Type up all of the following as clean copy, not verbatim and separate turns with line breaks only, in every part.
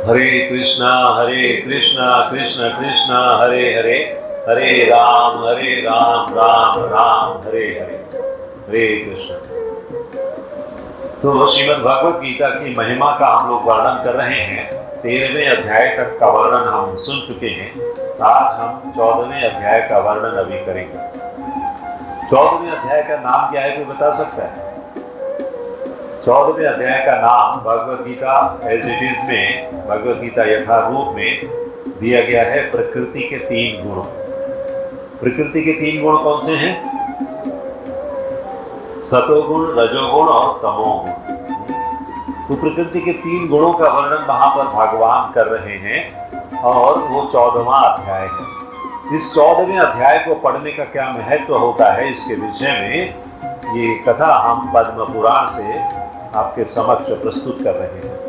हरे कृष्णा कृष्ण कृष्ण हरे हरे, हरे राम राम राम हरे हरे, हरे कृष्ण। तो श्रीमद् भगवत गीता की महिमा का हम लोग वर्णन कर रहे हैं। 13वें अध्याय तक का वर्णन हम सुन चुके हैं। आज हम 14वें अध्याय का वर्णन अभी करेंगे। 14वें अध्याय का नाम क्या है, कोई बता सकता है? 14वें अध्याय का नाम Bhagavad Gita as it is में, भगवत गीता यथारूप में दिया गया है प्रकृति के 3 गुण। प्रकृति के 3 गुण कौन से हैं? सतोगुण, रजोगुण और तमोगुण। तो प्रकृति के 3 गुणों का वर्णन वहां पर भगवान कर रहे हैं और वो 14वां अध्याय है। इस 14वें अध्याय को पढ़ने का क्या महत्व होता है, इसके विषय में ये कथा हम पद्म पुराण से आपके समक्ष प्रस्तुत कर रहे हैं।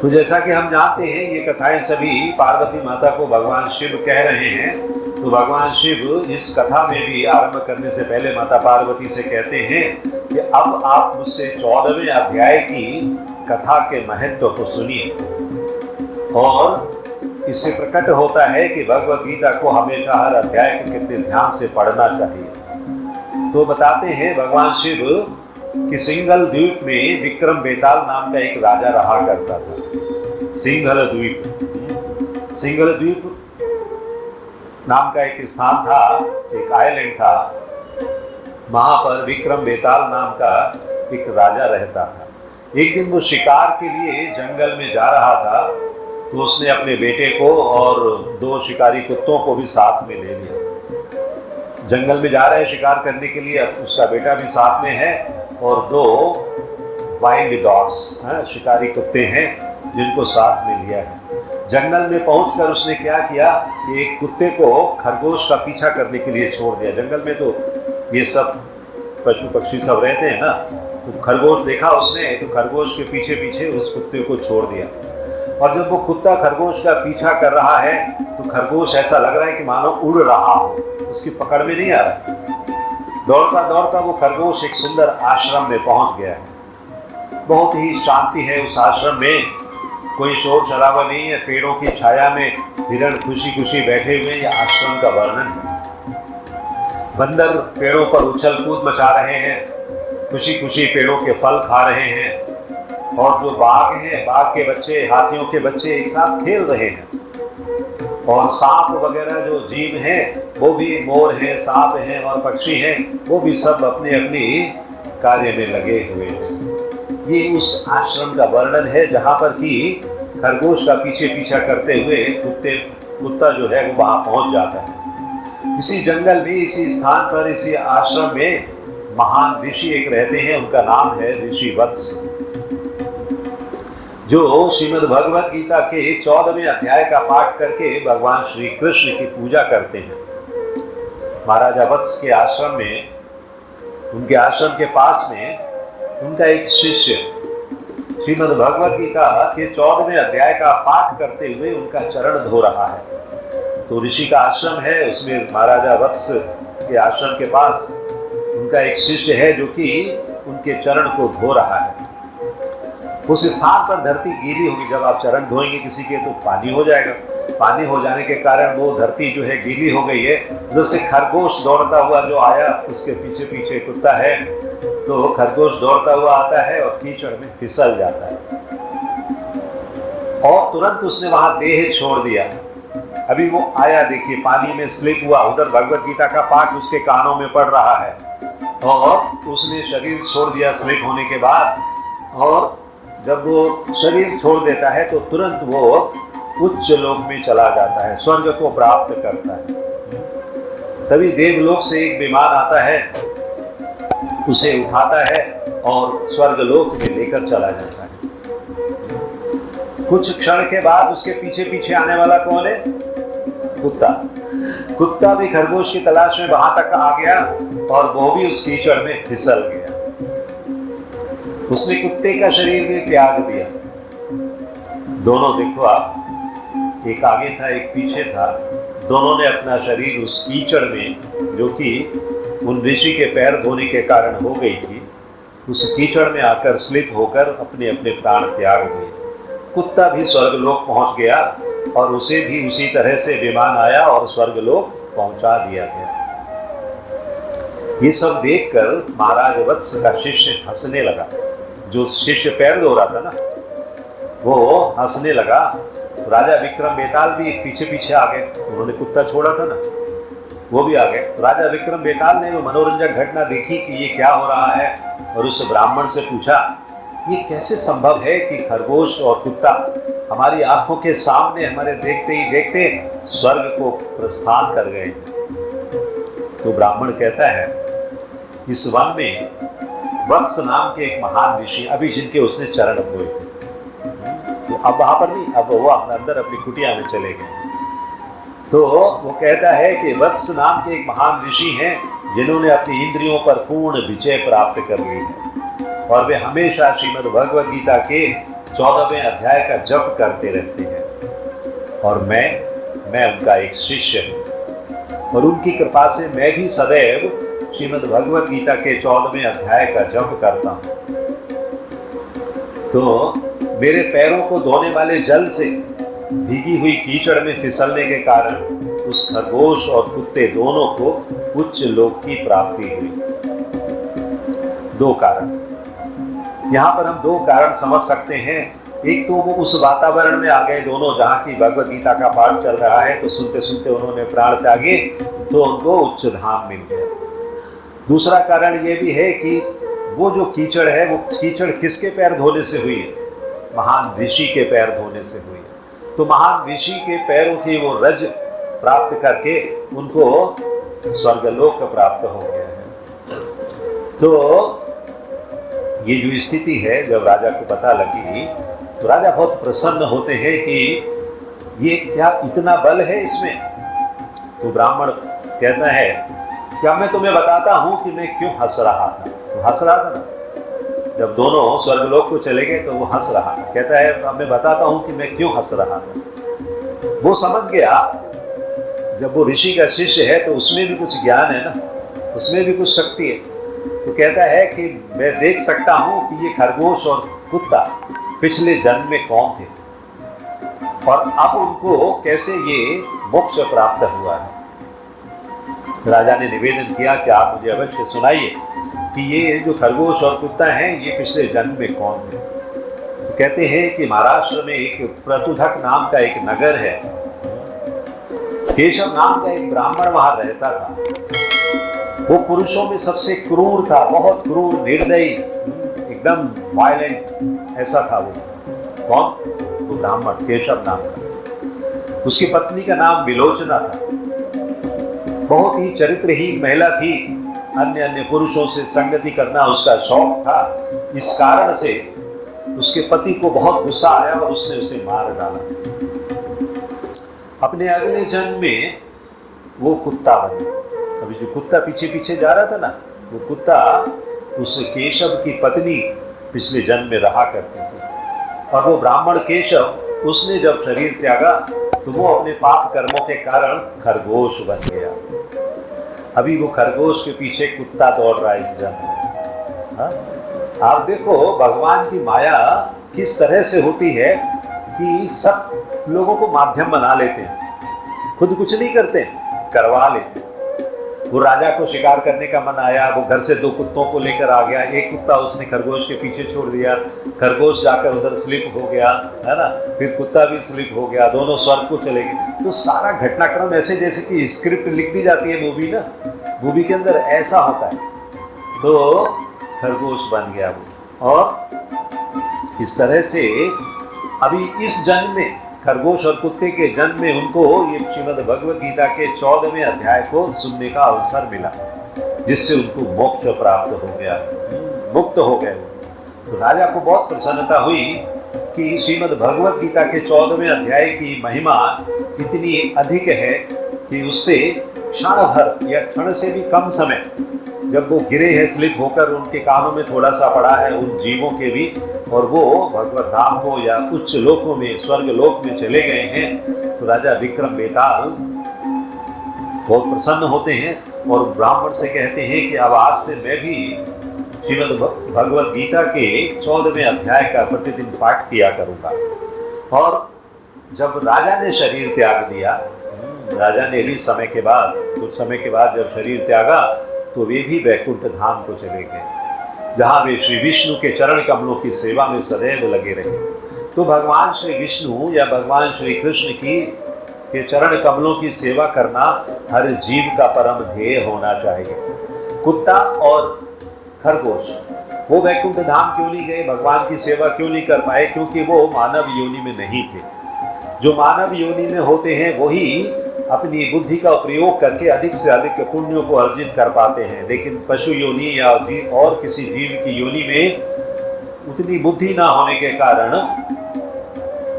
तो जैसा कि हम जानते हैं, ये कथाएं सभी पार्वती माता को भगवान शिव कह रहे हैं। तो भगवान शिव इस कथा में भी आरंभ करने से पहले माता पार्वती से कहते हैं कि अब आप मुझसे 14वें अध्याय की कथा के महत्व को सुनिए। और इससे प्रकट होता है कि भगवत गीता को हमेशा हर अध्याय को कितने ध्यान से पढ़ना चाहिए। तो बताते हैं भगवान शिव कि सिंघल द्वीप में विक्रम बेताल नाम का एक राजा रहा करता था। सिंघल द्वीप नाम का एक स्थान था, एक आइलैंड था। वहां पर विक्रम बेताल नाम का एक राजा रहता था। एक दिन वो शिकार के लिए जंगल में जा रहा था, तो उसने अपने बेटे को और 2 शिकारी कुत्तों को भी साथ में ले लिया। जंगल में जा रहे हैं शिकार करने के लिए, उसका बेटा भी साथ में है और 2 वाइल्ड डॉग्स शिकारी कुत्ते हैं जिनको साथ में लिया है। जंगल में पहुंचकर उसने क्या किया कि एक कुत्ते को खरगोश का पीछा करने के लिए छोड़ दिया। जंगल में तो ये सब पशु पक्षी सब रहते हैं ना, तो खरगोश देखा उसने, तो खरगोश के पीछे पीछे उस कुत्ते को छोड़ दिया। और जब वो कुत्ता खरगोश का पीछा कर रहा है तो खरगोश ऐसा लग रहा है कि मानो उड़ रहा हो, उसकी पकड़ में नहीं आ रहा है। दौड़ता दौड़ता वो खरगोश एक सुंदर आश्रम में पहुंच गया है। बहुत ही शांति है उस आश्रम में, कोई शोर शराबा नहीं है। पेड़ों की छाया में हिरण खुशी खुशी बैठे हुए, यह आश्रम का वर्णन है। बंदर पेड़ों पर उछल कूद मचा रहे हैं, खुशी खुशी पेड़ों के फल खा रहे हैं। और जो बाघ हैं, बाघ के बच्चे, हाथियों के बच्चे एक साथ खेल रहे हैं। और सांप वगैरह जो जीव हैं, वो भी, मोर हैं, सांप हैं और पक्षी हैं, वो भी सब अपने अपनी कार्य में लगे हुए हैं। ये उस आश्रम का वर्णन है जहाँ पर कि खरगोश का पीछे पीछा करते हुए कुत्ता जो है वो वहाँ पहुँच जाता है। इसी जंगल में, इसी स्थान पर, इसी आश्रम में महान ऋषि एक रहते हैं। उनका नाम है ऋषि वत्स, जो श्रीमद् भगवत गीता के 14वें अध्याय का पाठ करके भगवान श्री कृष्ण की पूजा करते हैं। महाराजा वत्स के आश्रम में, उनके आश्रम के पास में उनका एक शिष्य श्रीमद् भगवत गीता के 14वें अध्याय का पाठ करते हुए उनका चरण धो रहा है। तो ऋषि का आश्रम है, उसमें महाराजा वत्स के आश्रम के पास उनका एक शिष्य है जो कि उनके चरण को धो रहा है। उस स्थान पर धरती गीली होगी। जब आप चरण धोएंगे किसी के तो पानी हो जाएगा। पानी हो जाने के कारण वो धरती जो है गीली हो गई है। उधर से खरगोश दौड़ता हुआ जो आया, उसके पीछे पीछे कुत्ता है, तो खरगोश दौड़ता हुआ आता है और कीचड़ में फिसल जाता है और तुरंत उसने वहां देह छोड़ दिया। अभी वो आया, देखिए पानी में स्लिप हुआ, उधर भगवत गीता का पाठ उसके कानों में पड़ रहा है और उसने शरीर छोड़ दिया स्लिप होने के बाद। और जब वो शरीर छोड़ देता है तो तुरंत वो उच्च लोक में चला जाता है, स्वर्ग को प्राप्त करता है। तभी देवलोक से एक विमान आता है, उसे उठाता है और स्वर्ग लोक में लेकर चला जाता है। कुछ क्षण के बाद उसके पीछे पीछे आने वाला कौन है? कुत्ता। कुत्ता भी खरगोश की तलाश में वहां तक आ गया और वो भी उस कीचड़ में फिसल गया। उसने कुत्ते का शरीर भी त्याग दिया। दोनों देखो आप, एक आगे था एक पीछे था, दोनों ने अपना शरीर उस कीचड़ में, जो कि उन ऋषि के पैर धोने के कारण हो गई थी, उस कीचड़ में आकर स्लिप होकर अपने अपने प्राण त्याग दिए। कुत्ता भी स्वर्गलोक पहुंच गया और उसे भी उसी तरह से विमान आया और स्वर्गलोक पहुंचा दिया गया। ये सब देखकर महाराज वत्स का शिष्य हंसने लगा। जो शिष्य पैर धो रहा था ना, वो हंसने लगा। राजा विक्रम बेताल भी पीछे पीछे आ गए। उन्होंने कुत्ता छोड़ा था ना, वो भी आ गए। तो राजा विक्रम बेताल ने वो मनोरंजक घटना देखी कि ये क्या हो रहा है, और उस ब्राह्मण से पूछा, ये कैसे संभव है कि खरगोश और कुत्ता हमारी आंखों के सामने हमारे देखते ही देखते स्वर्ग को प्रस्थान कर गए। तो ब्राह्मण कहता है, इस वन में वत्स नाम के एक महान ऋषि, अभी जिनके उसने चरण धोए थे, तो अब वहां पर नहीं, अब वो अंदर अपनी कुटिया में चले गए। तो वो कहता है कि वत्स नाम के एक महान ऋषि हैं जिन्होंने अपनी इंद्रियों पर पूर्ण विजय प्राप्त कर ली है, और वे हमेशा श्रीमद् भगवद गीता के 14वें अध्याय का जप करते रहते हैं। और मैं उनका एक शिष्य हूँ, और उनकी कृपा से मैं भी सदैव श्रीमद् भगवद गीता के 14वें अध्याय का जप करता हूँ। तो मेरे पैरों को धोने वाले जल से भीगी हुई कीचड़ में फिसलने के कारण उस खरगोश और कुत्ते दोनों को उच्च लोक की प्राप्ति हुई। दो कारण, यहाँ पर हम दो कारण समझ सकते हैं। एक तो वो उस वातावरण में आ गए दोनों, जहाँ की भगवद गीता का पाठ चल रहा है, तो सुनते सुनते उन्होंने प्राण त्यागे, तो उनको उच्च धाम मिल गया। दूसरा कारण ये भी है कि वो जो कीचड़ है, वो कीचड़ किसके पैर धोने से हुई है? महान ऋषि के पैर धोने से हुई है। तो महान ऋषि के पैरों की वो रज प्राप्त करके उनको स्वर्गलोक प्राप्त हो गया है। तो ये जो स्थिति है, जब राजा को पता लगी तो राजा बहुत प्रसन्न होते हैं कि ये क्या इतना बल है इसमें। तो ब्राह्मण कहता है कि अब मैं तुम्हें बताता हूँ कि मैं क्यों हंस रहा था। तो हंस रहा था ना, जब दोनों स्वर्गलोक को चले गए तो वो हंस रहा था। कहता है अब मैं बताता हूँ कि मैं क्यों हंस रहा था। वो समझ गया, जब वो ऋषि का शिष्य है तो उसमें भी कुछ ज्ञान है ना, उसमें भी कुछ शक्ति है। तो कहता है कि मैं देख सकता हूँ कि ये खरगोश और कुत्ता पिछले जन्म में कौन थे, और अब उनको कैसे ये मोक्ष प्राप्त हुआ है। राजा ने निवेदन किया कि आप मुझे अवश्य सुनाइए कि ये जो खरगोश और कुत्ता हैं, ये पिछले जन्म में कौन थे। तो कहते हैं कि महाराष्ट्र में एक प्रतुधक नाम का एक नगर है। केशव नाम का एक ब्राह्मण वहां रहता था। वो पुरुषों में सबसे क्रूर था, बहुत क्रूर, निर्दयी, एकदम वायलेंट ऐसा था वो। कौन? वो ब्राह्मण केशव नाम का। उसकी पत्नी का नाम विलोचना था। बहुत ही चरित्रहीन महिला थी, अन्य अन्य पुरुषों से संगति करना उसका शौक था। इस कारण से उसके पति को बहुत गुस्सा आया और उसने उसे मार डाला। अपने अगले जन्म में वो कुत्ता बन गया। अभी जो कुत्ता पीछे पीछे जा रहा था ना, वो कुत्ता उस केशव की पत्नी पिछले जन्म में रहा करती थी। और वो ब्राह्मण केशव, उसने जब शरीर त्यागा तो वो अपने पाप कर्मों के कारण खरगोश बन गया। अभी वो खरगोश के पीछे कुत्ता दौड़ रहा है इस जन्म में। हाँ? आप देखो भगवान की माया किस तरह से होती है कि सब लोगों को माध्यम बना लेते हैं, खुद कुछ नहीं करते, करवा लेते हैं। वो राजा को शिकार करने का मन आया, वो घर से 2 कुत्तों को लेकर आ गया। एक कुत्ता उसने खरगोश के पीछे छोड़ दिया, खरगोश जाकर उधर स्लिप हो गया, है ना, फिर कुत्ता भी स्लिप हो गया, दोनों स्वर्ग को चले गए। तो सारा घटनाक्रम ऐसे जैसे कि स्क्रिप्ट लिख दी जाती है मूवी ना, मूवी के अंदर ऐसा होता है। तो खरगोश बन गया वो, और इस तरह से अभी इस जन्म में खरगोश और कुत्ते के जन्म में उनको ये श्रीमद् भगवद गीता के 14वें अध्याय को सुनने का अवसर मिला, जिससे उनको मोक्ष प्राप्त हो गया, मुक्त हो गए। तो राजा को बहुत प्रसन्नता हुई कि श्रीमद् भगवद गीता के 14वें अध्याय की महिमा इतनी अधिक है कि उससे क्षण भर या क्षण से भी कम समय, जब वो गिरे हैं स्लिप होकर, उनके कानों में थोड़ा सा पड़ा है उन जीवों के भी, और वो भगवत धाम को या उच्च लोकों में, स्वर्ग लोक में चले गए हैं। तो राजा विक्रम बेताल बहुत प्रसन्न होते हैं और ब्राह्मण से कहते हैं कि अब आज से मैं भी श्रीमद् भगवद गीता के 14वें अध्याय का प्रतिदिन पाठ किया करूंगा। और जब राजा ने शरीर त्याग दिया, राजा ने भी समय के बाद, कुछ समय के बाद जब शरीर त्यागा तो वे भी वैकुंठ धाम को चले गए, जहाँ वे श्री विष्णु के चरण कमलों की सेवा में सदैव लगे रहे। तो भगवान श्री विष्णु या भगवान श्री कृष्ण के चरण कमलों की सेवा करना हर जीव का परम ध्येय होना चाहिए। कुत्ता और खरगोश वो वैकुंठ धाम क्यों नहीं गए, भगवान की सेवा क्यों नहीं कर पाए? क्योंकि वो मानव योनि में नहीं थे। जो मानव योनि में होते हैं वही अपनी बुद्धि का प्रयोग करके अधिक से अधिक पुण्यों को अर्जित कर पाते हैं, लेकिन पशु योनि या जीव और किसी जीव की योनि में उतनी बुद्धि ना होने के कारण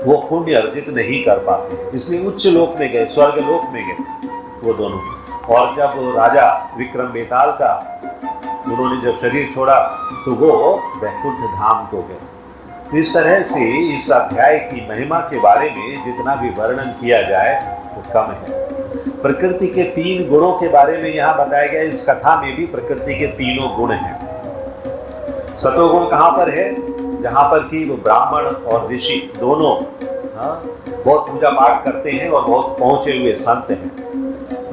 वो पुण्य अर्जित नहीं कर पाते हैं, इसलिए उच्च लोक में गए, स्वर्ग लोक में गए वो दोनों। और जब राजा विक्रम बेताल का उन्होंने जब शरीर छोड़ा तो वो वैकुंठ धाम को गए। इस तरह से इस अध्याय की महिमा के बारे में जितना भी वर्णन किया जाए वो कम है। प्रकृति के 3 गुणों के बारे में यहाँ बताया गया। इस कथा में भी प्रकृति के 3 गुण हैं। सतोगुण कहाँ पर है? जहाँ पर कि वो ब्राह्मण और ऋषि दोनों बहुत पूजा पाठ करते हैं और बहुत पहुँचे हुए संत हैं।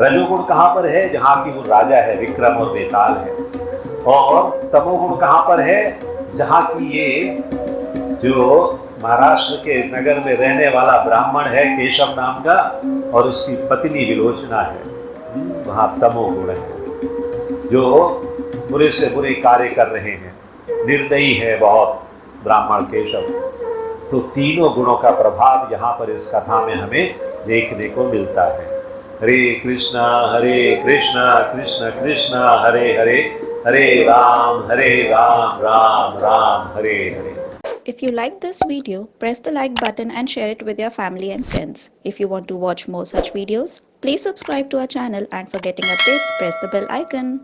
रजोगुण कहाँ पर है? जहाँ की वो राजा है, विक्रम और बेताल है। और तमोगुण कहाँ पर है? जहाँ की ये जो महाराष्ट्र के नगर में रहने वाला ब्राह्मण है केशव नाम का और उसकी पत्नी विलोचना है, वहाँ तमोगुण है, जो बुरे से बुरे कार्य कर रहे हैं, निर्दयी है बहुत ब्राह्मण केशव। तो तीनों गुणों का प्रभाव यहाँ पर इस कथा में हमें देखने को मिलता है। हरे कृष्णा कृष्ण कृष्ण हरे हरे, हरे Ram Ram Ram Hare Hare.
If you like this video, press the like button and share it with your family and friends. If you want to watch more such videos, please subscribe to our channel, and for getting updates, press the bell icon.